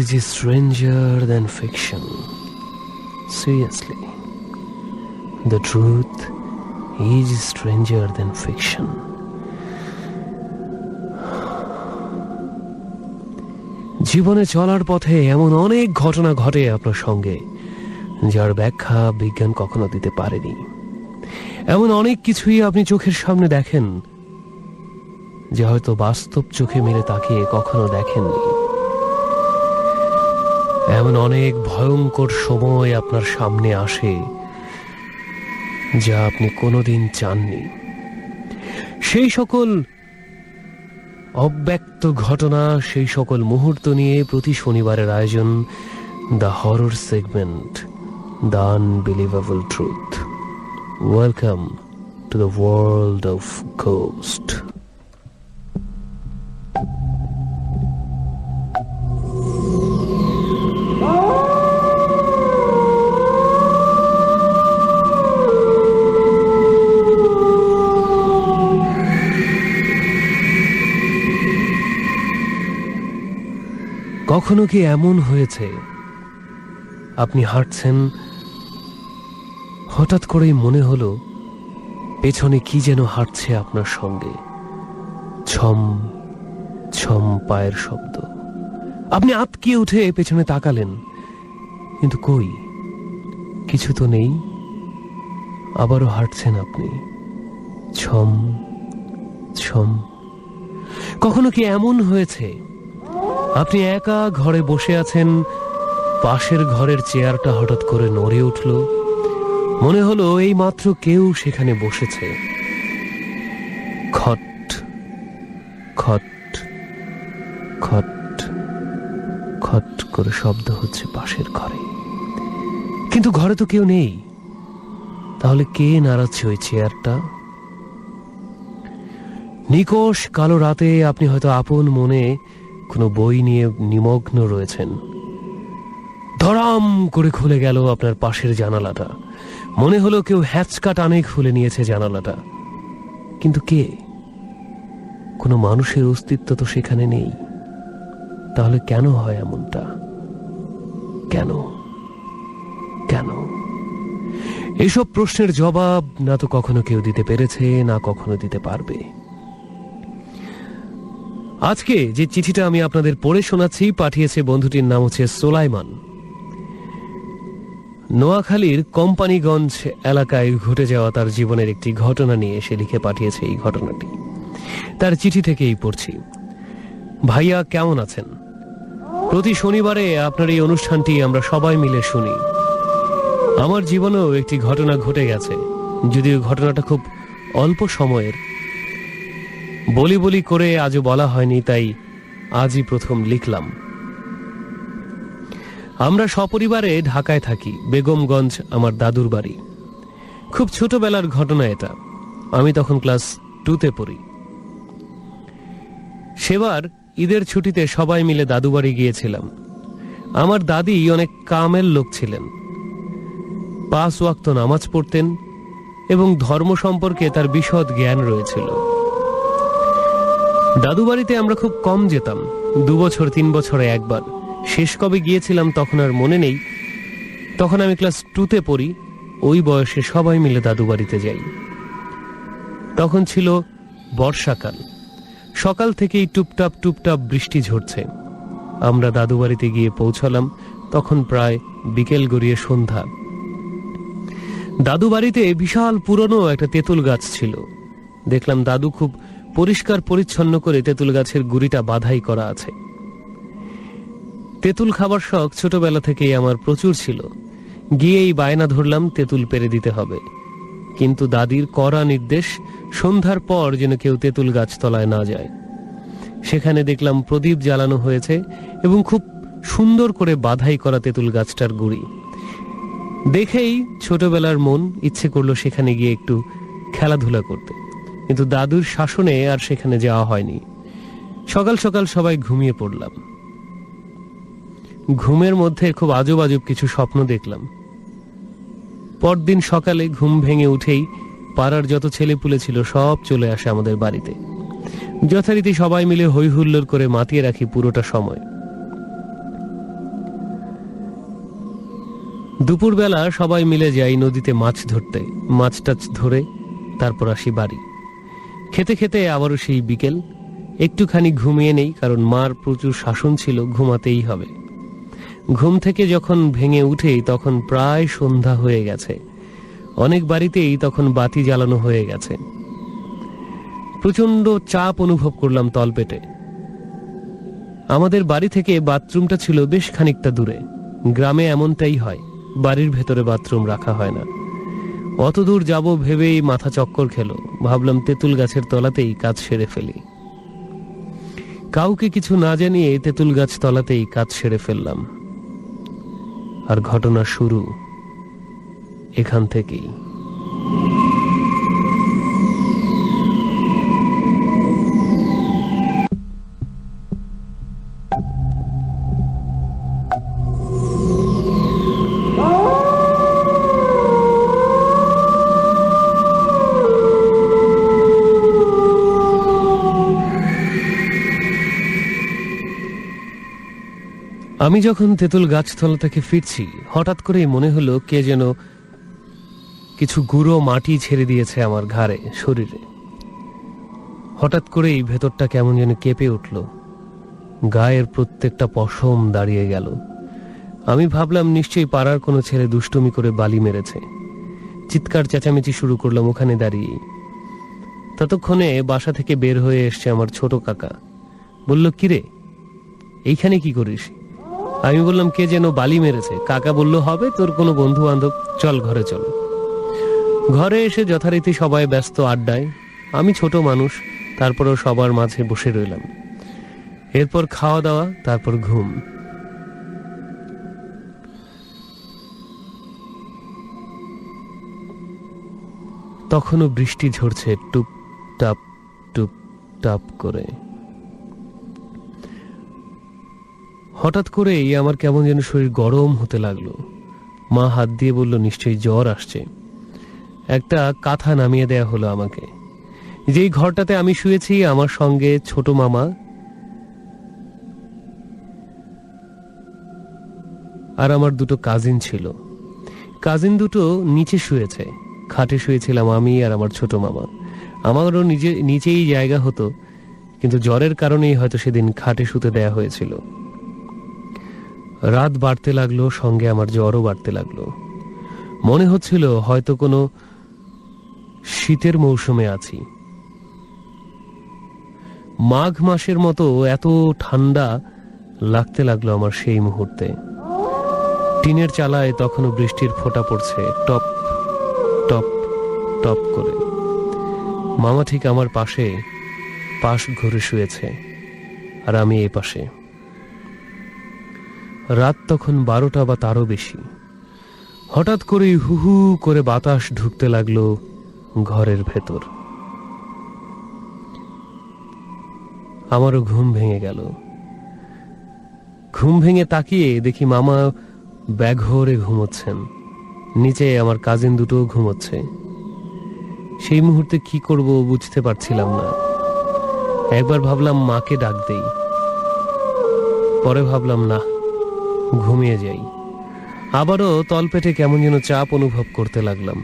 is stranger than fiction. Seriously, the truth is stranger than fiction. জীবনে চলার পথে এমন অনেক ঘটনা ঘটে আপনার সঙ্গে যার ব্যাখ্যা বিজ্ঞান কখনো দিতে পারেনি। এমন অনেক কিছুই আপনি চোখের সামনে দেখেন যে হয়তো বাস্তব চোখে মেলে তাকিয়ে কখনো দেখেননি। এমন অনেক ভয়ঙ্কর সময় আপনার সামনে আসে যা আপনি কোনোদিন চাননি। সেই সকল অব্যক্ত ঘটনা, সেই সকল মুহূর্ত নিয়ে প্রতি শনিবারের আয়োজন the horror segment, the unbelievable truth. Welcome to the world of ghost. কখনো কি এমন হয়েছে আপনি হাঁটছেন, হঠাৎ করেই মনে হলো পেছনে কি যেন হাঁটছে আপনার সঙ্গে, ছম ছম পায়ের শব্দ। আপনি আতকে উঠে পেছনে তাকালেন, কিন্তু কই, কিছু তো নেই। আবারও হাঁটছেন আপনি, ছম ছম। কখনো কি এমন হয়েছে আপনি একা ঘরে বসে আছেন, পাশের ঘরের চেয়ারটা হঠাৎ করে নড়ে উঠল, মনে হলো এই মাত্র কেউ সেখানে বসেছে। খট খট খট খট করে শব্দ হচ্ছে পাশের ঘরে, কিন্তু ঘরে তো কেউ নেই। তাহলে কে নাড়াচ্ছে ওই চেয়ারটা? নিকষ কালো রাতে আপনি হয়তো আপন মনে কোনো বই নিয়ে নিমগ্ন রয়েছেন। ধরাম করে খুলে গেল আপনার পাশের জানালাটা, মনে হলো কেউ হ্যাচকা টানে খুলে নিয়েছে জানালাটা। কিন্তু কে? কোনো মানুষের অস্তিত্ব তো সেখানে নেই। তাহলে কেন হয় এমনটা? কেন কেন? এসব প্রশ্নের জবাব না তো কখনো কেউ দিতে পেরেছে, না কখনো দিতে পারবে। আজকে যে চিঠিটা আমি আপনাদের পড়ে শোনাচ্ছি, পাঠিয়েছে বন্ধুটির নাম হচ্ছে সোলাইমান। নোয়াখালীর কোম্পানিগঞ্জ এলাকায় ঘটে যাওয়া তার জীবনের একটি ঘটনা নিয়ে সে লিখে পাঠিয়েছে এই ঘটনাটি। তার চিঠি থেকেই পড়ছি। ভাইয়া, কেমন আছেন? প্রতি শনিবারে আপনার এই অনুষ্ঠানটি আমরা সবাই মিলে শুনি। আমার জীবনেও একটি ঘটনা ঘটে গেছে, যদিও ঘটনাটা খুব অল্প সময়ের। বলি বলি করে আজও বলা হয়নি, তাই আজই প্রথম লিখলাম। আমরা সপরিবারে ঢাকায় থাকি। বেগমগঞ্জ আমার দাদুর বাড়ি। খুব ছোটবেলার ঘটনা এটা। আমি তখন ক্লাস 2তে পড়ি। সেবার ঈদের ছুটিতে সবাই মিলে দাদু বাড়ি গিয়েছিলাম। আমার দাদি অনেক কামেল লোক ছিলেন। 5 ওয়াক্ত নামাজ পড়তেন এবং ধর্ম সম্পর্কে তার বিশদ জ্ঞান রয়েছিল। দাদু বাড়িতে আমরা খুব কম যেতাম, 2 বছর 3 বছরে একবার। শেষ কবে গিয়েছিলাম তখন আর মনে নেই। তখন আমি ক্লাস 2তে পড়ি। ওই বয়সে সবাই মিলে দাদু বাড়িতে যাই। তখন ছিল বর্ষাকাল। সকাল থেকেই টুপটাপ টুপটাপ বৃষ্টি ঝরছে। আমরা দাদু বাড়িতে গিয়ে পৌঁছলাম তখন প্রায় বিকেল গড়িয়ে সন্ধ্যা। দাদু বাড়িতে বিশাল পুরনো একটা তেঁতুল গাছ ছিল। দেখলাম দাদু খুব পরিষ্কার পরিচ্ছন্ন করে তেঁতুল গাছের গুড়িটা বাধাই করা আছে। তেঁতুল খাবার শখ ছোটবেলা থেকেই আমার প্রচুর ছিল। গিয়েই বায়না ধরলাম তেঁতুল পেরে দিতে হবে। কিন্তু দাদির কড়া নির্দেশ, সন্ধ্যার পর যেন কেউ তেঁতুল গাছতলায় না যায়। সেখানে দেখলাম প্রদীপ জ্বালানো হয়েছে এবং খুব সুন্দর করে বাধাই করা তেঁতুল গাছটার গুড়ি দেখেই ছোটবেলার মন ইচ্ছে করলো সেখানে গিয়ে একটু খেলাধুলা করতে। কিন্তু দাদুর শাসনে আর সেখানে যাওয়া হয়নি। সকাল সকাল সবাই ঘুমিয়ে পড়লাম। ঘুমের মধ্যে খুব আজব আজব কিছু স্বপ্ন দেখলাম। পরদিন সকালে ঘুম ভেঙে উঠেই পাড়ার যত ছেলেপুলে ছিল সব চলে আসে আমাদের বাড়িতে। যথারীতি সবাই মিলে হই হুল্লোড় করে মাতিয়ে রাখি পুরোটা সময়। দুপুরবেলা সবাই মিলে যাই নদীতে মাছ ধরতে। মাছ টাছ ধরে তারপর আসি বাড়ি। খেতে খেতে আবারও সেই বিকেল। একটুখানি ঘুমিয়ে নেই, কারণ মার প্রচুর শাসন ছিল, ঘুমাতেই হবে। ঘুম থেকে যখন ভেঙে উঠেই তখন প্রায় সন্ধ্যা হয়ে গেছে। অনেক বাড়িতেই তখন বাতি জ্বালানো হয়ে গেছে। প্রচন্ড চাপ অনুভব করলাম তলপেটে। আমাদের বাড়ি থেকে বাথরুমটা ছিল বেশ খানিকটা দূরে। গ্রামে এমনটাই হয়, বাড়ির ভেতরে বাথরুম রাখা হয় না। অত দূর যাব ভেবেই মাথা চক্কর খেলো। ভাবলাম তেঁতুল গাছের তলাতেই কাজ সেরে ফেলি। কাউকে কিছু না জানিয়ে তেঁতুল গাছ তলাতেই কাজ সেরে ফেললাম। আর ঘটনা শুরু এখান থেকেই। আমি যখন তেঁতুল গাছতলা থেকে ফিরছি, হঠাৎ করেই মনে হলো কে যেন কিছু গুঁড়ো মাটি ছেড়ে দিয়েছে আমার ঘাড়ে, শরীরে। হঠাৎ করেই ভেতরটা কেমন যেন কেঁপে উঠল। গায়ের প্রত্যেকটা পশম দাঁড়িয়ে গেল। আমি ভাবলাম নিশ্চয়ই পাড়ার কোনো ছেলে দুষ্টুমি করে বালি মেরেছে। চিৎকার চেঁচামেচি শুরু করলাম ওখানে দাঁড়িয়ে। ততক্ষণে বাসা থেকে বের হয়ে এসছে আমার ছোট কাকা। বলল, কিরে, এইখানে কি করিস? আমি বললাম, কে যেন বালি মেরেছে। কাকা বলল, হবে তোর কোনো বন্ধু বান্ধব, চল ঘরে চল। ঘরে এসে যথারীতি সবাই ব্যস্ত আড্ডায়। আমি ছোট মানুষ, তারপরেও সবার মাঝে বসে রইলাম। এরপর খাওয়া দাওয়া, তারপর ঘুম। তখনও বৃষ্টি ঝরছে টুপ টাপ টুপ টাপ করে। হঠাৎ করেই আমার কেমন যেন শরীর গরম হতে লাগলো। মা হাত দিয়ে বলল, নিশ্চয়ই জ্বর আসছে। একটা কাঁথা নামিয়ে দেয়া হলো আমাকে। যেই ঘরটাতে আমি শুয়েছি, আমার সঙ্গে ছোট মামা আর আমার দুটো কাজিন ছিল। কাজিন দুটো নিচে শুয়েছে, খাটে শুয়েছিলাম আমি আর আমার ছোট মামা। আমারও নিচেই জায়গা হতো, কিন্তু জ্বরের কারণেই হয়তো সেদিন খাটে শুতে দেয়া হয়েছিল। রাত বাড়তে লাগলো, সঙ্গে আমার জ্বরও বাড়তে লাগলো। মনে হচ্ছিল হয়তো কোনো শীতের মৌসুমে আছি। মাঘ মাসের মতো এত ঠান্ডা লাগতে লাগলো আমার সেই মুহূর্তে। টিনের চালায় তখনও বৃষ্টির ফোঁটা পড়ছে, টপ টপ টপ করে। মামা ঠিক আমার পাশ ঘুরে শুয়েছে, আর আমি এ পাশে। রাত তখন 12টা বা তারও বেশি। হঠাৎ করে হু হু করে বাতাস ঢুকতে লাগলো ঘরের ভেতর। আমারও ঘুম ভেঙে গেল। ঘুম ভেঙে তাকিয়ে দেখি মামা ব্যাঘরে ঘুমোচ্ছেন, নিচে আমার কাজিন দুটো ঘুমোচ্ছে। সেই মুহূর্তে কি করব বুঝতে পারছিলাম না। একবার ভাবলাম মাকে ডাক দেই, পরে ভাবলাম না, ঘুমিয়ে যাই। আবারও তলপেটে কেমন যেন চাপ অনুভব করতে লাগলাম।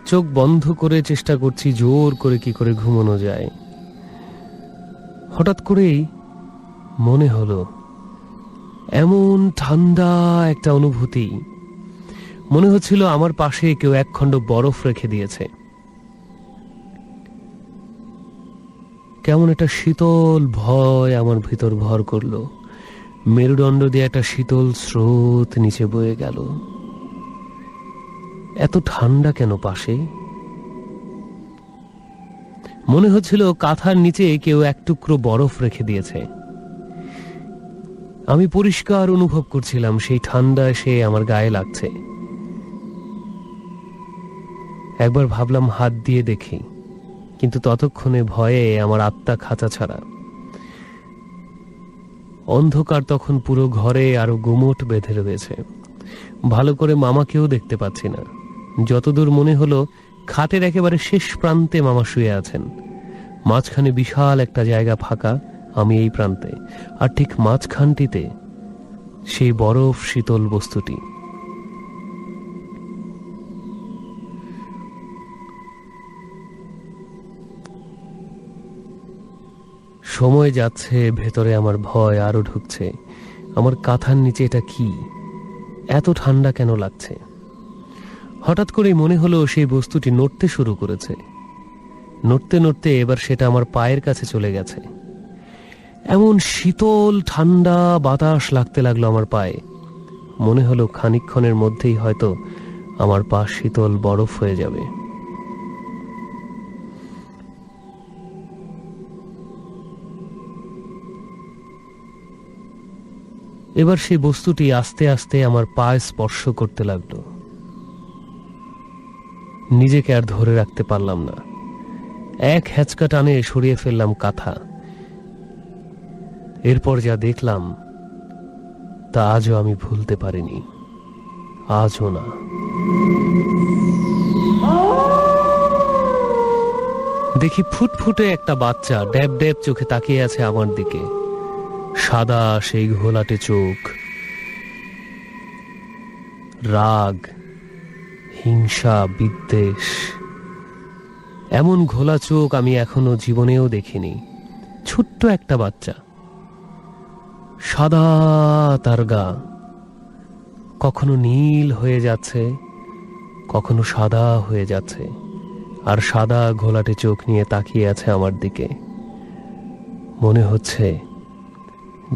চোখ বন্ধ করে চেষ্টা করছি জোর করে কি করে ঘুমানো যায়। হঠাৎ করেই মনে হলো এমন ঠান্ডা একটা অনুভূতি, মনে হচ্ছিল আমার পাশে কেউ একখণ্ড বরফ রেখে দিয়েছে। কেমন একটা শীতল ভয় আমার ভিতর ভর করলো। মেরুদণ্ড দিয়ে একটা শীতল স্রোত নিচে বয়ে গেল। এত ঠান্ডা কেন পাশে? মনে হচ্ছিল কাঁথার নিচে কেউ এক টুকরো বরফ রেখে দিয়েছে। আমি পরিষ্কার অনুভব করছিলাম সেই ঠান্ডা সে আমার গায়ে লাগছে। একবার ভাবলাম হাত দিয়ে দেখি, কিন্তু ততক্ষণে ভয়ে আমার আত্মা খাঁচা ছাড়া। অন্ধকার তখন পুরো ঘরে আরো গুমোট বেঁধে রয়েছে। ভালো করে মামাকেও দেখতে পাচ্ছি না। যতদূর মনে হলো খাটের একেবারে শেষ প্রান্তে মামা শুয়ে আছেন। মাঝখানে বিশাল একটা জায়গা ফাঁকা, আমি এই প্রান্তে, আর ঠিক মাঝখানটিতে সেই বরফ শীতল বস্তুটি। সময় যাচ্ছে, ভেতরে আমার ভয় আরো ঢুকছে। আমার কাঁথার নিচে এটা কি? এত ঠান্ডা কেন লাগছে? হঠাৎ করেই মনে হলো সেই বস্তুটি নড়তে শুরু করেছে। নড়তে নড়তে এবার সেটা আমার পায়ের কাছে চলে গেছে। এমন শীতল ঠান্ডা বাতাস লাগতে লাগলো আমার পায়ে। মনে হলো খানিকক্ষণের মধ্যেই হয়তো আমার পা শীতল বরফ হয়ে যাবে। এবার সেই বস্তুটি আস্তে আস্তে আমার পায়ে স্পর্শ করতে লাগলো। নিজেকে আর ধরে রাখতে পারলাম না। এক হ্যাচকা টানে সরিয়ে ফেললাম কাঁথা। এরপর যা দেখলাম তা আজও আমি ভুলতে পারিনি, আজও না। দেখি ফুটফুটে একটা বাচ্চা ড্যাব ড্যাব চোখে তাকিয়ে আছে আমার দিকে। সাদা সেই ঘোলাটে চোখ, রাগ, হিংসা, বিদ্বেষ, এমন ঘোলা চোখ আমি এখনো জীবনেও দেখিনি। ছোট্ট একটা বাচ্চা, সাদা তার গা, কখনো নীল হয়ে যাচ্ছে, কখনো সাদা হয়ে যাচ্ছে, আর সাদা ঘোলাটে চোখ নিয়ে তাকিয়ে আছে আমার দিকে। মনে হচ্ছে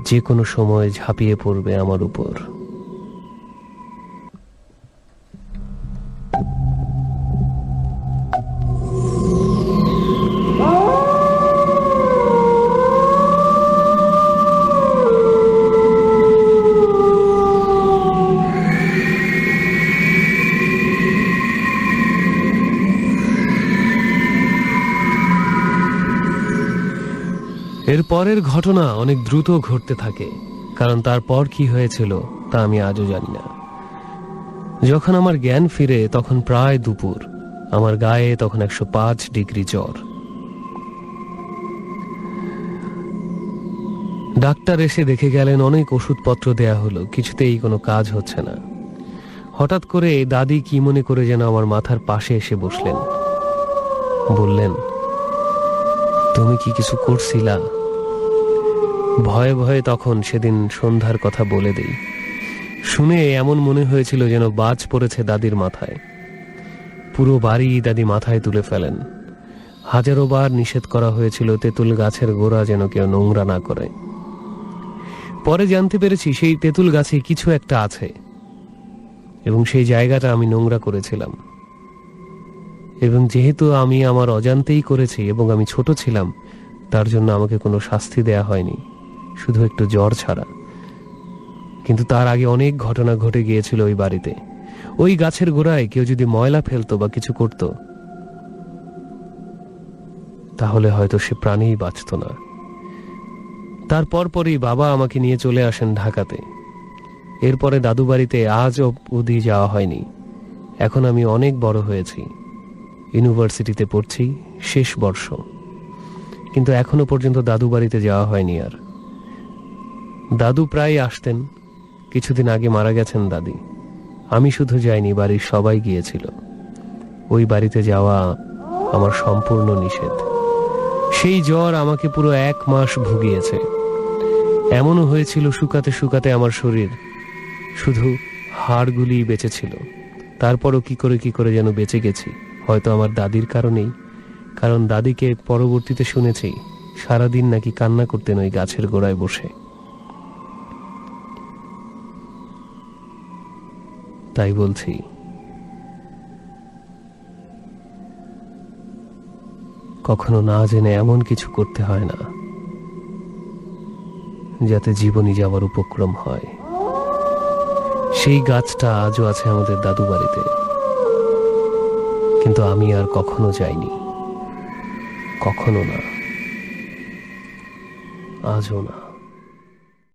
যে কোনো সময় ঝাঁপিয়ে পড়বে আমার উপর। এর পরের ঘটনা অনেক দ্রুত ঘটতে থাকে, কারণ তারপর কি হয়েছিল তা আমি আজও জানি না। যখন আমার জ্ঞান ফিরে তখন প্রায় দুপুর। আমার গায়ে তখন 105 ডিগ্রি জ্বর। ডাক্তার এসে দেখে গেলেন, অনেক ওষুধপত্র দেয়া হলো, কিছুতেই কোনো কাজ হচ্ছে না। হঠাৎ করে দাদি কি মনে করে যেন আমার মাথার পাশে এসে বসলেন। বললেন, তুমি কি কিছু করছিলা? ভয়ে ভয়ে তখন সেদিন সন্ধ্যার কথা বলে দেই। শুনে এমন মনে হয়েছিল যেন বাজ পড়েছে দাদির মাথায়। পুরো বাড়ি দাদি মাথায় তুলে ফেলেন। হাজারো বার নিষেধ করা হয়েছিল তেঁতুল গাছের গোড়া যেন কেউ নোংরা না করে। পরে জানতে পেরেছি সেই তেঁতুল গাছে কিছু একটা আছে, এবং সেই জায়গাটা আমি নোংরা করেছিলাম। এবং যেহেতু আমি আমার অজান্তেই করেছি এবং আমি ছোট ছিলাম, তার জন্য আমাকে কোনো শাস্তি দেয়া হয়নি, শুধু একটু জ্বর ছাড়া। কিন্তু তার আগে অনেক ঘটনা ঘটে গিয়েছিল ওই বাড়িতে। ওই গাছের গোড়ায় কেউ যদি ময়লা ফেলতো বা কিছু করত, তাহলে হয়তো সে প্রাণেই বাঁচত না। তারপর পরই বাবা আমাকে নিয়ে চলে আসেন ঢাকাতে। এরপরে দাদু বাড়িতে আজ অবধি যাওয়া হয়নি। এখন আমি অনেক বড় হয়েছি, ইউনিভার্সিটিতে পড়ছি, শেষ বর্ষ, কিন্তু এখনো পর্যন্ত দাদু বাড়িতে যাওয়া হয়নি আর। দাদু প্রায় আসতেন। কিছুদিন আগে মারা গেছেন দাদি। আমি শুধু যাইনি, বাড়ির সবাই গিয়েছিল। ওই বাড়িতে যাওয়া আমার সম্পূর্ণ নিষেধ। সেই জ্বর আমাকে পুরো 1 মাস ভুগিয়েছে। এমনও হয়েছিল শুকাতে শুকাতে আমার শরীর শুধু হাড়গুলি বেঁচে ছিল। তারপরও কি করে যেন বেঁচে গেছি, হয়তো আমার দাদির কারণেই। কারণ দাদিকে পরবর্তীতে শুনেছি সারাদিন নাকি কান্না করতেন ওই গাছের গোড়ায় বসে। তাই বলছি, কখনো না জেনে এমন কিছু করতে হয় না যাতে জীবনই যাওয়ার উপক্রম হয়। সেই গাছটা আজও আছে আমাদের দাদু বাড়িতে, কিন্তু আমি আর কখনো যাইনি, কখনো না, আজও না।